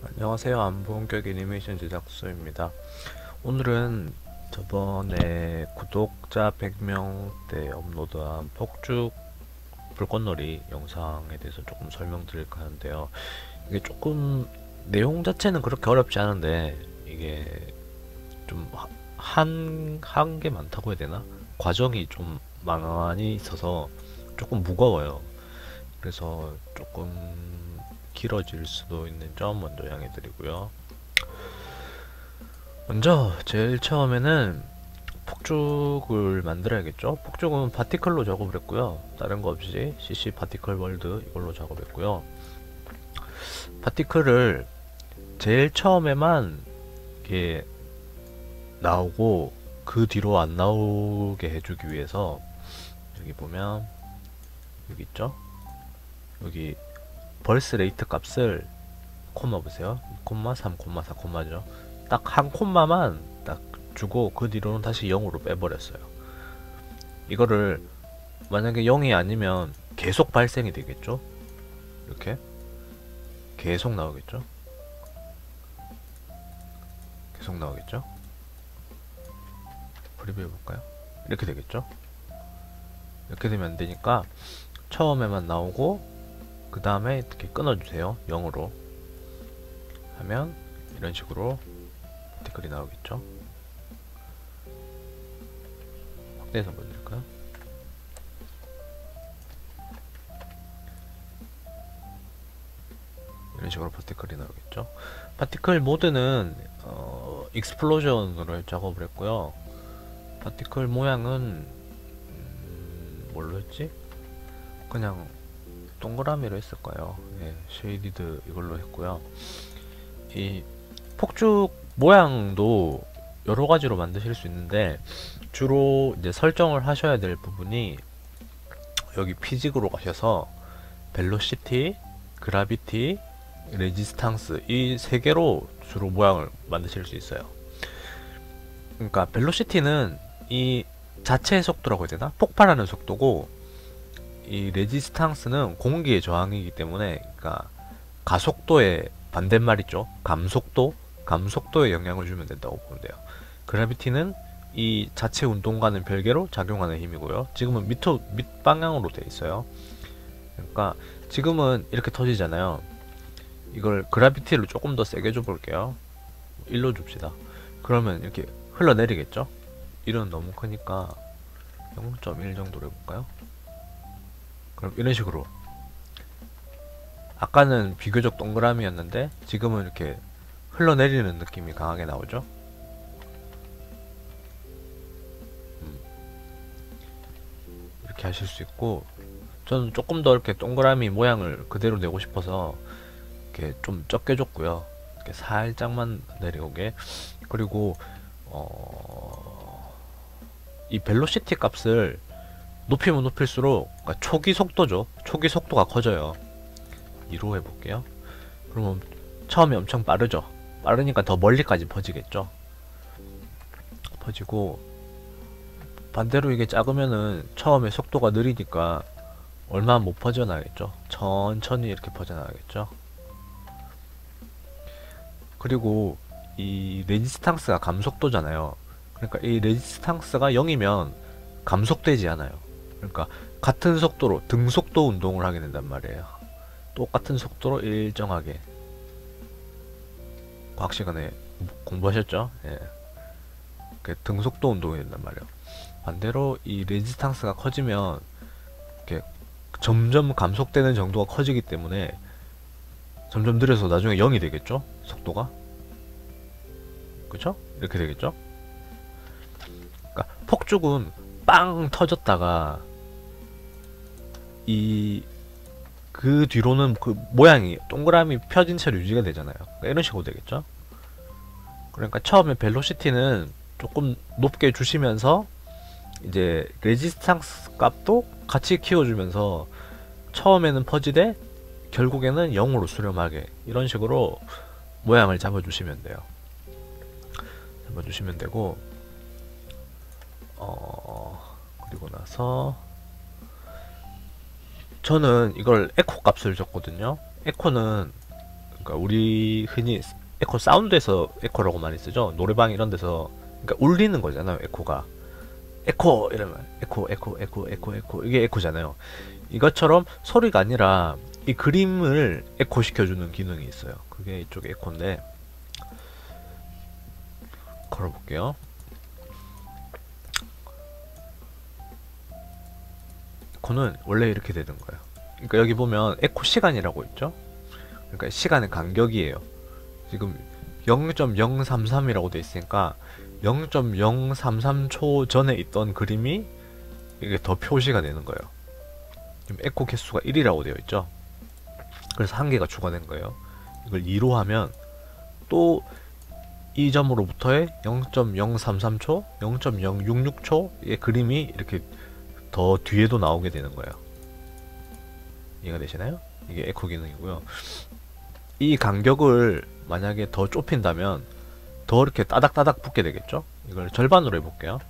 안녕하세요. 안본격 애니메이션 제작소입니다. 오늘은 저번에 구독자 100명 때 업로드한 폭죽 불꽃놀이 영상에 대해서 조금 설명드릴까 하는데요. 이게 조금 내용 자체는 그렇게 어렵지 않은데 이게 좀 한 게 많다고 해야 되나? 과정이 좀 많이 있어서 조금 무거워요. 그래서 조금 길어질 수도 있는 점 먼저 양해 드리고요. 먼저 제일 처음에는 폭죽을 만들어야겠죠. 폭죽은 파티클로 작업을 했고요. 다른 거 없이 CC 파티클 월드 이걸로 작업했고요. 파티클을 제일 처음에만 이게 나오고 그 뒤로 안 나오게 해주기 위해서 여기 보면 여기 있죠. 여기 벌스 레이트 값을 콤마 보세요. 2콤마 3, 4, 콤마죠. 딱 한 콤마만 딱 주고 그 뒤로는 다시 0으로 빼버렸어요. 이거를 만약에 0이 아니면 계속 발생이 되겠죠. 이렇게 계속 나오겠죠. 계속 나오겠죠. 프리뷰 해볼까요? 이렇게 되겠죠. 이렇게 되면 안 되니까 처음에만 나오고 그 다음에 이렇게 끊어주세요. 0으로 하면 이런 식으로 댓글이 나오겠죠. 확대해서 보여드릴까요? 이런 식으로 파티클이 나오겠죠. 파티클 모드는 익스플로전으로 작업을 했고요. 파티클 모양은 뭘로 했지? 그냥 동그라미로 했을 거예요. 예, 쉐이디드 이걸로 했고요. 이 폭죽 모양도 여러 가지로 만드실 수 있는데 주로 이제 설정을 하셔야 될 부분이 여기 피직으로 가셔서 벨로시티, 그라비티, 레지스탕스 이 세 개로 주로 모양을 만드실 수 있어요. 그러니까 벨로시티는 이 자체의 속도라고 해야 되나? 폭발하는 속도고 이 레지스탕스는 공기의 저항이기 때문에 그러니까 가속도의 반대말이죠. 감속도에 영향을 주면 된다고 보면 돼요. 그래비티는 이 자체 운동과는 별개로 작용하는 힘이고요. 지금은 밑방향으로 돼 있어요. 그러니까 지금은 이렇게 터지잖아요. 이걸 그래비티를 조금 더 세게 줘볼게요. 1로 줍시다. 그러면 이렇게 흘러내리겠죠? 1은 너무 크니까 0.1 정도로 해볼까요? 그럼 이런 식으로 아까는 비교적 동그라미였는데 지금은 이렇게 흘러내리는 느낌이 강하게 나오죠. 이렇게 하실 수 있고 저는 조금 더 이렇게 동그라미 모양을 그대로 내고 싶어서 이렇게 좀 적게 줬고요. 이렇게 살짝만 내려오게. 그리고 이 벨로시티 값을 높이면 높일수록 그러니까 초기 속도죠. 초기 속도가 커져요. 2로 해볼게요. 그러면 처음에 엄청 빠르죠. 빠르니까 더 멀리까지 퍼지겠죠. 퍼지고 반대로 이게 작으면은 처음에 속도가 느리니까 얼마 못 퍼져나가겠죠. 천천히 이렇게 퍼져나가겠죠. 그리고 이 레지스탕스가 감속도잖아요. 그러니까 이 레지스탕스가 0이면 감속되지 않아요. 그러니까 같은 속도로 등속도 운동을 하게 된단 말이에요. 똑같은 속도로 일정하게. 과학 시간에 공부하셨죠? 예. 등속도 운동이 된단 말이에요. 반대로 이 레지스탕스가 커지면 이렇게 점점 감속되는 정도가 커지기 때문에 점점 느려서 나중에 0이 되겠죠? 속도가. 그쵸? 이렇게 되겠죠? 그러니까 폭죽은 빵 터졌다가 그 뒤로는 그 모양이 동그라미 펴진 채로 유지가 되잖아요. 그러니까 이런 식으로 되겠죠? 그러니까 처음에 벨로시티는 조금 높게 주시면서 이제 레지스탕스 값도 같이 키워주면서 처음에는 퍼지되 결국에는 0으로 수렴하게 이런 식으로 모양을 잡아주시면 돼요. 잡아주시면 되고 그리고 나서 저는 이걸 에코 값을 줬거든요. 에코는 그러니까 우리 흔히 에코 사운드에서 에코라고 많이 쓰죠. 노래방 이런 데서 그러니까 울리는 거잖아요. 에코가 에코 이러면 에코 에코 에코 에코 에코 이게 에코잖아요. 이것처럼 소리가 아니라 이 그림을 에코 시켜주는 기능이 있어요. 그게 이쪽에 에코인데 걸어볼게요. 에코는 원래 이렇게 되는 거예요. 그러니까 여기 보면 에코 시간이라고 있죠. 그러니까 시간의 간격이에요. 지금 0.033이라고 돼 있으니까 0.033초 전에 있던 그림이 이게 더 표시가 되는 거예요. 지금 에코 개수가 1이라고 되어 있죠. 그래서 한 개가 추가된 거예요. 이걸 2로 하면 또 이 점으로부터의 0.033초, 0.066초의 그림이 이렇게 더 뒤에도 나오게 되는 거예요. 이해가 되시나요? 이게 에코 기능이고요. 이 간격을 만약에 더 좁힌다면 더 이렇게 따닥따닥 붙게 되겠죠? 이걸 절반으로 해볼게요.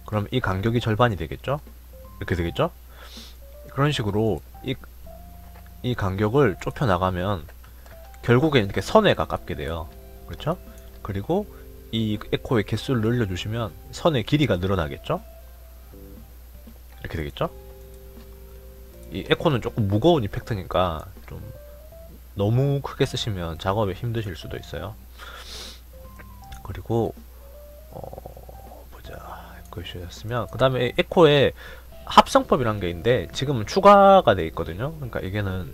그럼 이 간격이 절반이 되겠죠? 이렇게 되겠죠? 그런 식으로 이 간격을 좁혀 나가면 결국엔 이렇게 선에 가깝게 돼요. 그렇죠? 그리고 이 에코의 개수를 늘려주시면 선의 길이가 늘어나겠죠? 이렇게 되겠죠? 이 에코는 조금 무거운 이펙트니까 좀 너무 크게 쓰시면 작업에 힘드실 수도 있어요. 그리고 보자. 에코이슈였으면 그 다음에 에코에 합성법이란 게 있는데 지금은 추가가 돼 있거든요. 그러니까 이게는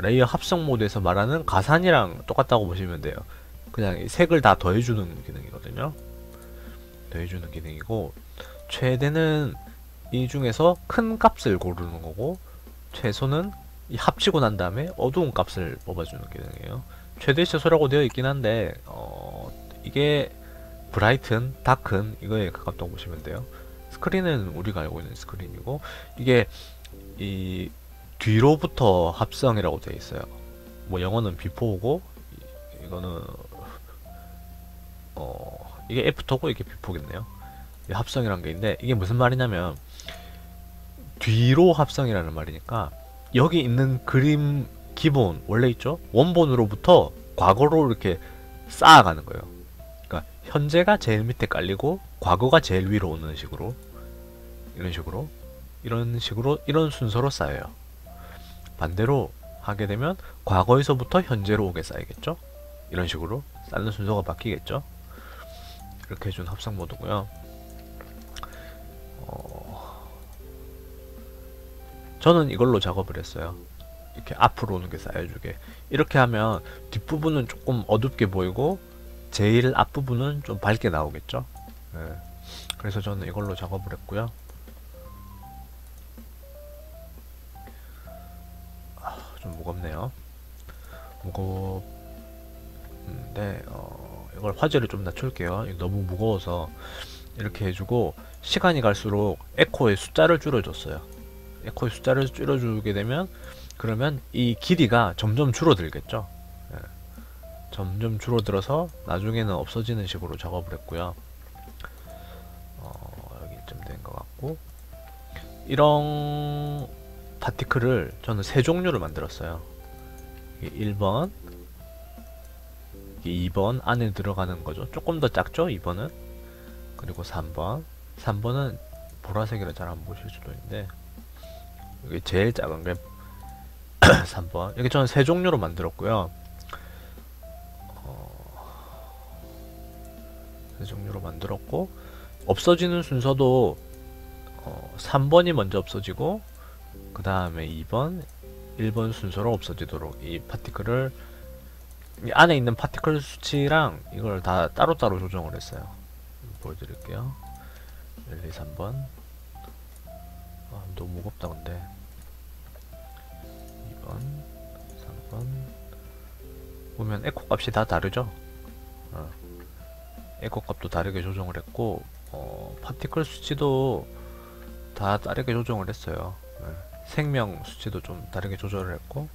레이어 합성 모드에서 말하는 가산이랑 똑같다고 보시면 돼요. 그냥 색을 다 더해주는 기능이거든요. 더해주는 기능이고 최대는 이 중에서 큰 값을 고르는 거고 최소는 이 합치고 난 다음에 어두운 값을 뽑아주는 기능이에요. 최대 최소라고 되어 있긴 한데 이게 브라이튼, 다큰 이거에 가깝다고 보시면 돼요. 스크린은 우리가 알고 있는 스크린이고 이게 이 뒤로부터 합성이라고 되어 있어요. 뭐 영어는 비포고 이거는 이게 애프터고 이게 비포겠네요. 합성이란 게 있는데 이게 무슨 말이냐면 뒤로 합성이라는 말이니까 여기 있는 그림 기본 원래 있죠? 원본으로부터 과거로 이렇게 쌓아가는 거예요. 그러니까 현재가 제일 밑에 깔리고 과거가 제일 위로 오는 식으로 이런 식으로 이런 순서로 쌓여요. 반대로 하게 되면 과거에서부터 현재로 오게 쌓이겠죠? 이런 식으로 쌓는 순서가 바뀌겠죠? 이렇게 해준 합성 모드고요. 저는 이걸로 작업을 했어요. 이렇게 앞으로 오는 게 쌓여주게. 이렇게 하면 뒷부분은 조금 어둡게 보이고 제일 앞부분은 좀 밝게 나오겠죠. 네. 그래서 저는 이걸로 작업을 했고요. 좀 무겁네요. 무겁는데 이걸 화질을 좀 낮출게요. 너무 무거워서 이렇게 해주고 시간이 갈수록 에코의 숫자를 줄여줬어요. 에코의 숫자를 줄여주게 되면 그러면 이 길이가 점점 줄어들겠죠. 예. 점점 줄어들어서 나중에는 없어지는 식으로 작업을 했고요. 여기쯤 된 것 같고 이런 파티클을 저는 세 종류를 만들었어요. 1번 2번 안에 들어가는 거죠. 조금 더 작죠 2번은. 그리고 3번은 보라색이라 잘 안 보실 수도 있는데 여기 제일 작은 게 3번. 여기 저는 세 종류로 만들었고요. 세 종류로 만들었고 없어지는 순서도 3번이 먼저 없어지고 그 다음에 2번, 1번 순서로 없어지도록 이 파티클을 이 안에 있는 파티클 수치랑 이걸 다 따로따로 조정을 했어요. 보여드릴게요. 1, 2, 3번. 너무 무겁다 근데. 2번, 3번. 보면 에코 값이 다 다르죠? 에코 값도 다르게 조정을 했고 파티클 수치도 다 다르게 조정을 했어요. 생명 수치도 좀 다르게 조절을 했고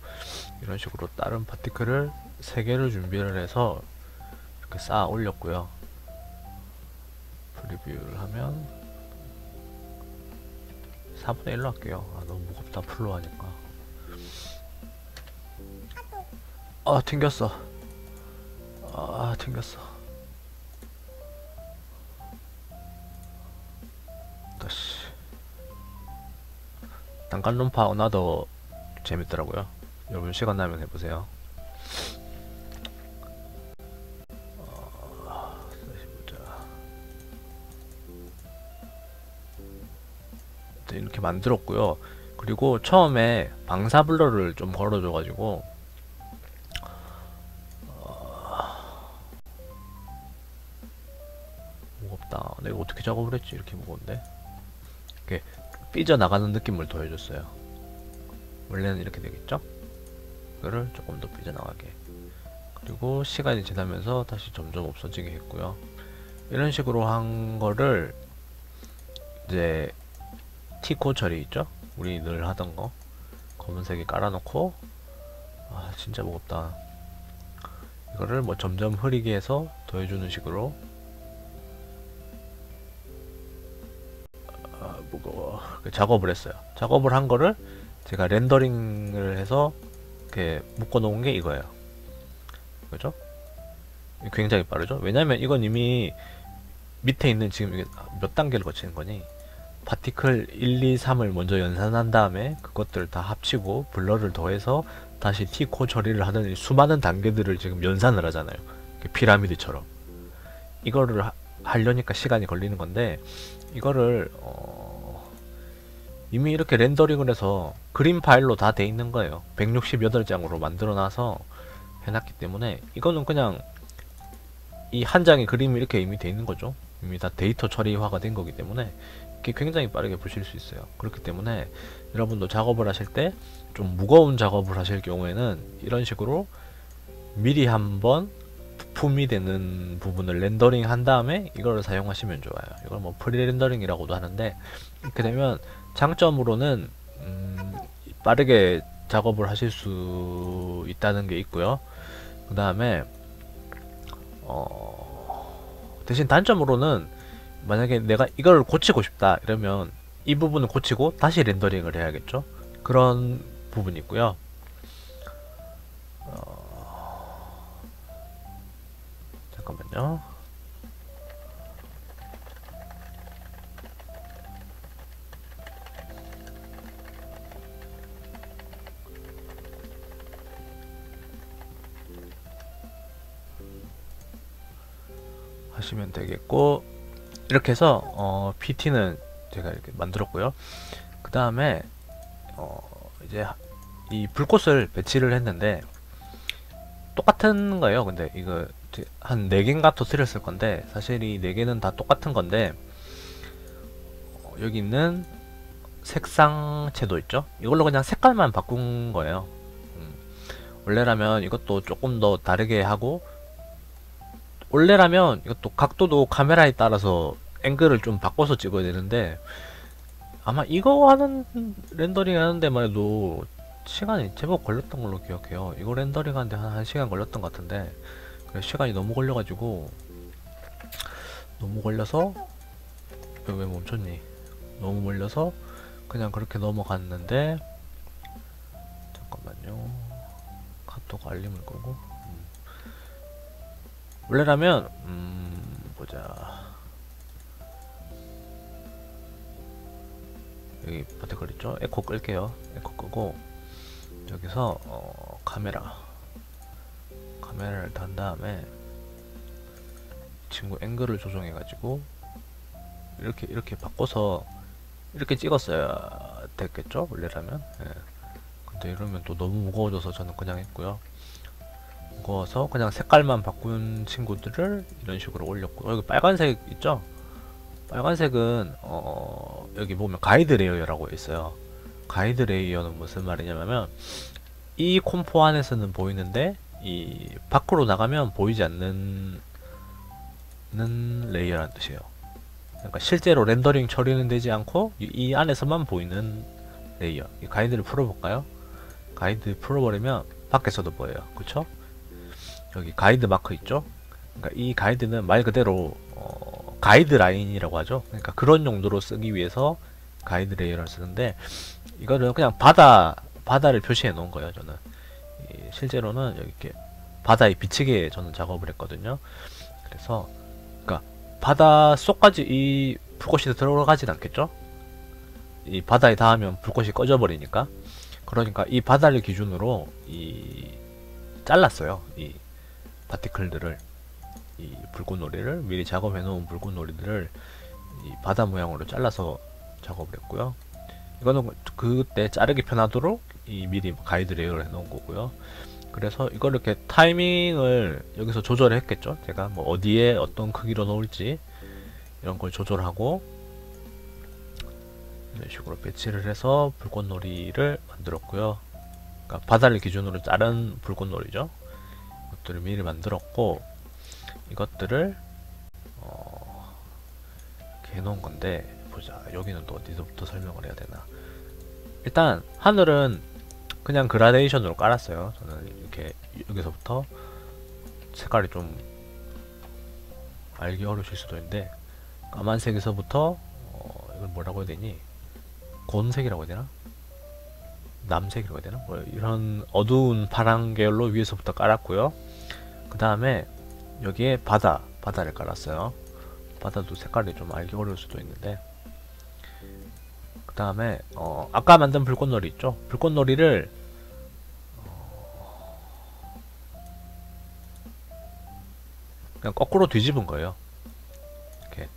이런 식으로 다른 파티클을 3개를 준비를 해서 이렇게 쌓아 올렸고요. 프리뷰를 하면 4분의 1로 할게요. 너무 무겁다 풀로 하니까. 아, 튕겼어. 튕겼어. 다시. 단간론파 나도 재밌더라고요. 여러분 시간 나면 해보세요. 다시 보자. 이렇게 만들었고요. 그리고 처음에 방사블러를 좀 걸어줘가지고 무겁다. 내가 어떻게 작업을 했지? 이렇게 무거운데? 이렇게 삐져나가는 느낌을 더해줬어요. 원래는 이렇게 되겠죠? 이거를 조금 더 삐져나가게. 그리고 시간이 지나면서 다시 점점 없어지게 했고요. 이런 식으로 한 거를 이제 T코 처리 있죠? 우리 늘 하던 거 검은색에 깔아놓고, 아 진짜 무겁다. 이거를 뭐 점점 흐리게 해서 더해주는 식으로, 무거워. 작업을 했어요. 작업을 한 거를 제가 렌더링을 해서 이렇게 묶어 놓은 게 이거예요. 그죠? 굉장히 빠르죠? 왜냐면 이건 이미 밑에 있는, 지금 이게 몇 단계를 거치는 거니? 파티클 1, 2, 3을 먼저 연산한 다음에 그것들을 다 합치고 블러를 더해서 다시 T코 처리를 하는 수많은 단계들을 지금 연산을 하잖아요. 피라미드처럼. 이거를 하려니까 시간이 걸리는 건데, 이거를 이미 이렇게 렌더링을 해서 그림 파일로 다 돼 있는 거예요. 168장으로 만들어 놔서 해놨기 때문에 이거는 그냥 이 한 장의 그림이 이렇게 이미 돼 있는 거죠. 이미 다 데이터 처리화가 된 거기 때문에 이게 굉장히 빠르게 보실 수 있어요. 그렇기 때문에 여러분도 작업을 하실 때 좀 무거운 작업을 하실 경우에는 이런 식으로 미리 한번 부품이 되는 부분을 렌더링 한 다음에 이걸 사용하시면 좋아요. 이걸 뭐 프리렌더링이라고도 하는데, 이렇게 되면 장점으로는 빠르게 작업을 하실 수 있다는 게 있고요. 그 다음에 대신 단점으로는, 만약에 내가 이걸 고치고 싶다 이러면 이 부분을 고치고 다시 렌더링을 해야겠죠. 그런 부분이 있고요. 잠깐만요. 하시면 되겠고, 이렇게 해서 PT는 제가 이렇게 만들었고요. 그 다음에 이제 이 불꽃을 배치를 했는데 똑같은 거예요. 근데 이거 한 4개인가 터뜨렸을 건데, 사실 이 4개는 다 똑같은 건데, 여기 있는 색상채도 있죠? 이걸로 그냥 색깔만 바꾼 거예요. 원래라면 이것도 조금 더 다르게 하고, 원래라면 이것도 각도도 카메라에 따라서 앵글을 좀 바꿔서 찍어야 되는데, 아마 이거 하는 렌더링 하는 데만 해도 시간이 제법 걸렸던 걸로 기억해요. 이거 렌더링 하는데 한 1시간 걸렸던 것 같은데, 시간이 너무 걸려가지고, 너무 걸려서, 왜 멈췄니? 너무 걸려서 그냥 그렇게 넘어갔는데, 잠깐만요. 카톡 알림을 끄고. 원래라면 보자. 여기 파티클 있죠? 에코 끌게요. 에코 끄고 여기서 카메라를 단 다음에 친구 앵글을 조정해 가지고 이렇게 바꿔서 이렇게 찍었어야 됐겠죠? 원래라면. 예. 근데 이러면 또 너무 무거워져서 저는 그냥 했고요. 무거워서 그냥 색깔만 바꾼 친구들을 이런 식으로 올렸고, 여기 빨간색 있죠? 빨간색은 여기 보면 가이드 레이어라고 있어요. 가이드 레이어는 무슨 말이냐면, 이 콤포 안에서는 보이는데 이 밖으로 나가면 보이지 않는 레이어라는 뜻이에요. 그러니까 실제로 렌더링 처리는 되지 않고 이 안에서만 보이는 레이어. 이 가이드를 풀어볼까요? 가이드 풀어버리면 밖에서도 보여요. 그쵸? 여기 가이드 마크 있죠? 그러니까 이 가이드는 말 그대로 가이드라인이라고 하죠. 그러니까 그런 용도로 쓰기 위해서 가이드 레이어를 쓰는데, 이거는 그냥 바다를 표시해 놓은 거예요. 저는 실제로는 여기 이렇게 바다에 비치게 저는 작업을 했거든요. 그래서 그러니까 바다 속까지 이 불꽃이 들어가진 않겠죠? 이 바다에 닿으면 불꽃이 꺼져 버리니까. 그러니까 이 바다를 기준으로 이 잘랐어요. 이 파티클들을, 이 불꽃놀이를 미리 작업해 놓은 불꽃놀이들을 이 바다 모양으로 잘라서 작업을 했고요. 이거는 그때 자르기 편하도록 이 미리 가이드 레이어를 해 놓은 거고요. 그래서 이걸 이렇게 타이밍을 여기서 조절을 했겠죠. 제가 뭐 어디에 어떤 크기로 놓을지 이런 걸 조절하고 이런 식으로 배치를 해서 불꽃놀이를 만들었고요. 그러니까 바다를 기준으로 자른 불꽃놀이죠. 이것들을 미리 만들었고, 이것들을 이렇게 해놓은 건데, 보자. 여기는 또 어디서부터 설명을 해야 되나. 일단 하늘은 그냥 그라데이션으로 깔았어요. 저는 이렇게 여기서부터 색깔이 좀 알기 어려우실 수도 있는데, 까만색에서부터 이걸 뭐라고 해야 되니? 곤색이라고 해야 되나? 남색이라고 해야 되나? 뭐 이런 어두운 파란 계열로 위에서부터 깔았고요. 그 다음에 여기에 바다를 깔았어요. 바다도 색깔이 좀 알기 어려울 수도 있는데, 그 다음에 아까 만든 불꽃놀이 있죠? 불꽃놀이를 그냥 거꾸로 뒤집은 거예요. 이렇게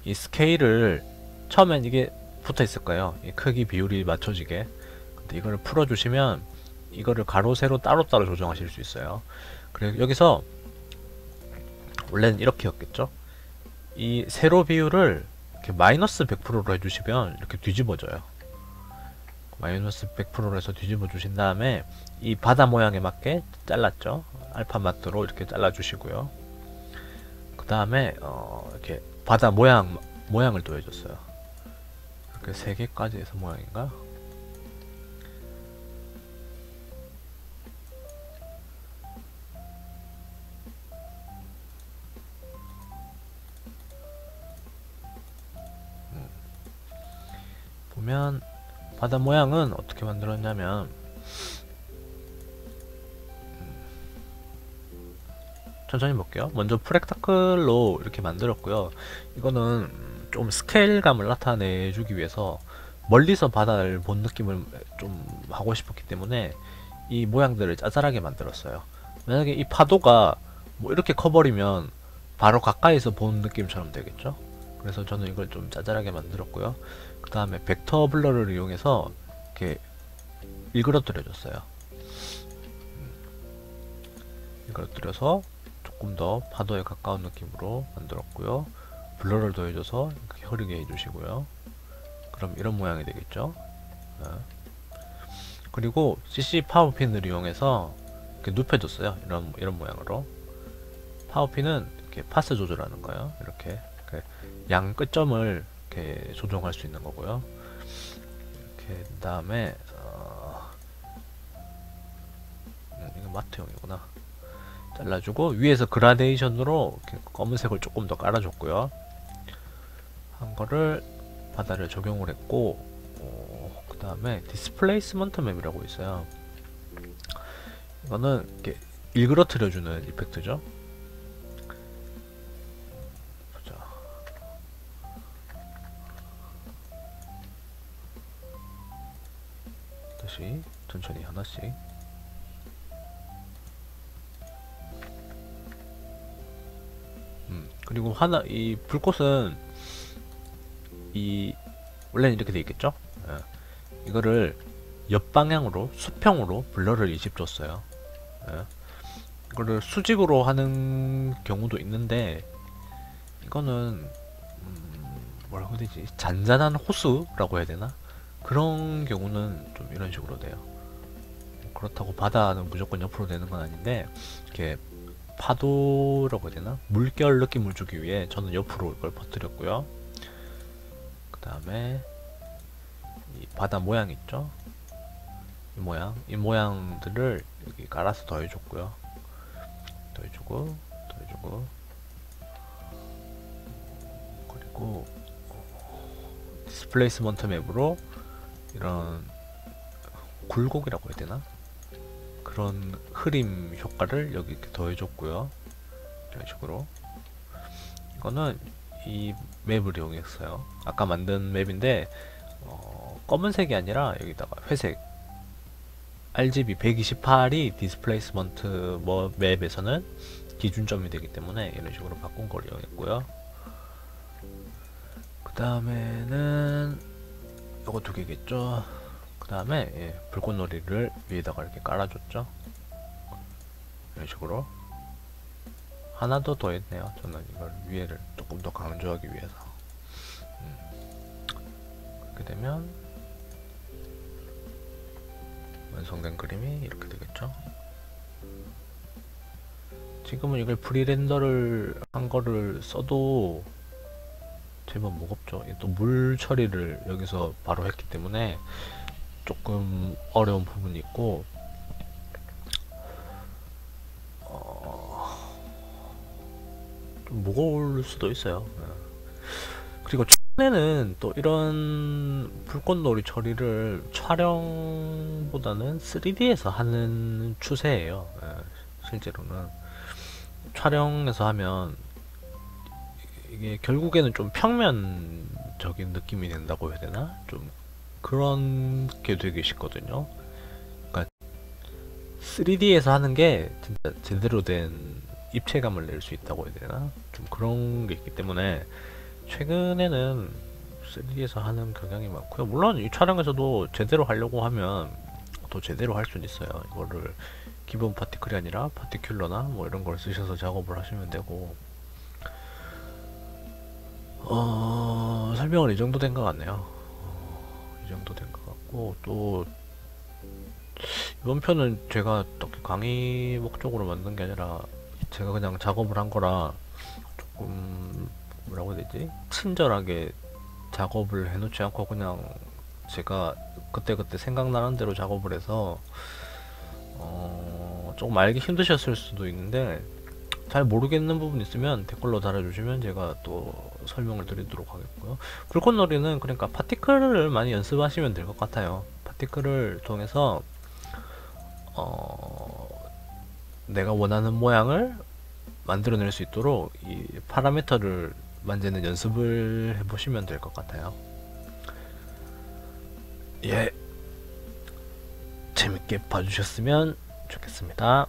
이 스케일을 처음엔 이게 붙어 있을 거예요. 이 크기 비율이 맞춰지게. 근데 이거를 풀어주시면 이거를 가로 세로 따로따로 조정하실 수 있어요. 그리고 여기서 원래는 이렇게였겠죠. 이 세로 비율을 이렇게 마이너스 100%로 해주시면 이렇게 뒤집어져요. 마이너스 100%로 해서 뒤집어 주신 다음에 이 바다 모양에 맞게 잘랐죠. 알파마트로 이렇게 잘라 주시고요. 그 다음에 이렇게 바다 모양을 또 해줬어요. 이렇게 3개까지 해서 모양인가? 보면 바다 모양은 어떻게 만들었냐면, 천천히 볼게요. 먼저 프랙타클로 이렇게 만들었고요. 이거는 좀 스케일감을 나타내주기 위해서 멀리서 바다를 본 느낌을 좀 하고 싶었기 때문에 이 모양들을 짜잘하게 만들었어요. 만약에 이 파도가 뭐 이렇게 커버리면 바로 가까이서 본 느낌처럼 되겠죠. 그래서 저는 이걸 좀 짜잘하게 만들었고요. 그 다음에 벡터 블러를 이용해서 이렇게 일그러뜨려줬어요. 일그러뜨려서 조금 더 파도에 가까운 느낌으로 만들었고요. 블러를 더해줘서 이렇게 흐르게 해주시고요. 그럼 이런 모양이 되겠죠. 그리고 CC 파워핀을 이용해서 이렇게 눕혀줬어요. 이런 모양으로. 파워핀은 이렇게 파스 조절하는 거예요. 이렇게 양 끝점을 이렇게 조정할 수 있는 거고요. 이렇게 다음에 이거 마트용이구나. 잘라주고 위에서 그라데이션으로 이렇게 검은색을 조금 더 깔아줬고요. 한 거를 바다를 적용을 했고, 그 다음에 디스플레이스먼트 맵이라고 있어요. 이거는 이렇게 일그러뜨려주는 이펙트죠. 보자. 다시 천천히 하나씩. 그리고 이 불꽃은 원래는 이렇게 돼 있겠죠? 이거를 옆방향으로 수평으로 블러를 20 줬어요. 이거를 수직으로 하는 경우도 있는데, 이거는 뭐라고 해야 되지? 잔잔한 호수라고 해야 되나? 그런 경우는 좀 이런 식으로 돼요. 그렇다고 바다는 무조건 옆으로 되는 건 아닌데, 이렇게 파도라고 해야 되나? 물결 느낌을 주기 위해 저는 옆으로 이걸 퍼뜨렸고요. 그 다음에 이 바다 모양 있죠? 이 모양들을 여기 깔아서 더해줬고요. 더해주고 그리고 디스플레이스먼트 맵으로 이런 굴곡이라고 해야 되나? 그런 흐림 효과를 여기 이렇게 더해줬고요. 이런 식으로. 이거는 이 맵을 이용했어요. 아까 만든 맵인데 검은색이 아니라 여기다가 회색 RGB 128이 디스플레이스먼트 뭐 맵에서는 기준점이 되기 때문에 이런 식으로 바꾼 걸 이용했고요. 그 다음에는 요거 두 개겠죠. 그 다음에 불꽃놀이를 위에다가 이렇게 깔아줬죠. 이런 식으로 하나 더 더했네요. 저는 이걸 위에를 조금 더 강조하기 위해서. 그렇게 되면 완성된 그림이 이렇게 되겠죠. 지금은 이걸 프리렌더를 한 거를 써도 제법 무겁죠. 또 물 처리를 여기서 바로 했기 때문에 조금 어려운 부분이 있고, 좀 무거울 수도 있어요. 그리고 최근에는 또 이런 불꽃놀이 처리를 촬영보다는 3D에서 하는 추세예요. 실제로는 촬영에서 하면 이게 결국에는 좀 평면적인 느낌이 된다고 해야 되나? 좀 그런 게 되게 쉽거든요. 그러니까 3D에서 하는 게 진짜 제대로 된 입체감을 낼 수 있다고 해야 되나? 좀 그런 게 있기 때문에 최근에는 3D에서 하는 경향이 많고요. 물론 이 촬영에서도 제대로 하려고 하면 더 제대로 할 수는 있어요. 이거를 기본 파티클이 아니라 파티큘러나 뭐 이런 걸 쓰셔서 작업을 하시면 되고, 설명은 이 정도 된 것 같네요. 이 정도 된 것 같고, 또 이번 편은 제가 딱히 강의 목적으로 만든 게 아니라 제가 그냥 작업을 한 거라 조금 뭐라고 해야 되지? 친절하게 작업을 해놓지 않고 그냥 제가 그때그때 생각나는 대로 작업을 해서 조금 알기 힘드셨을 수도 있는데, 잘 모르겠는 부분 있으면 댓글로 달아주시면 제가 또 설명을 드리도록 하겠고요. 불꽃놀이는 그러니까 파티클을 많이 연습하시면 될 것 같아요. 파티클을 통해서 내가 원하는 모양을 만들어낼 수 있도록 이 파라미터를 만드는 연습을 해보시면 될 것 같아요. 예, 재밌게 봐주셨으면 좋겠습니다.